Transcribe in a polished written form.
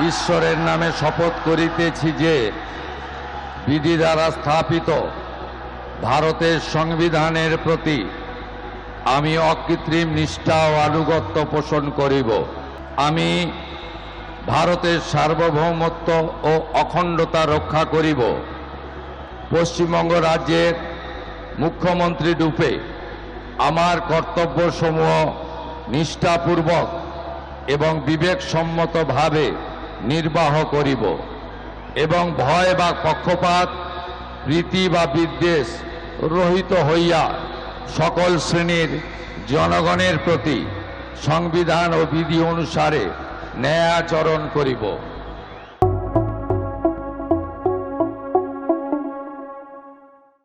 ঈশ্বরের নামে শপথ করিতেছি যে বিধি দ্বারা স্থাপিত ভারতের সংবিধানের প্রতি আমি অকৃত্রিম নিষ্ঠা ও আনুগত্য পোষণ করিব। আমি ভারতের সার্বভৌমত্ব ও অখণ্ডতা রক্ষা করিব। পশ্চিমবঙ্গ রাজ্যের মুখ্যমন্ত্রী রূপে আমার কর্তব্যসমূহ নিষ্ঠাপূর্বক এবং বিবেকসম্মতভাবে নির্বাহ করিব এবং ভয় বা পক্ষপাত, প্রীতি বা বিদ্বেষ রহিত হইয়া সকল শ্রেণীর জনগণের প্রতি সংবিধান ও বিধি অনুসারে ন্যায় আচরণ করিব।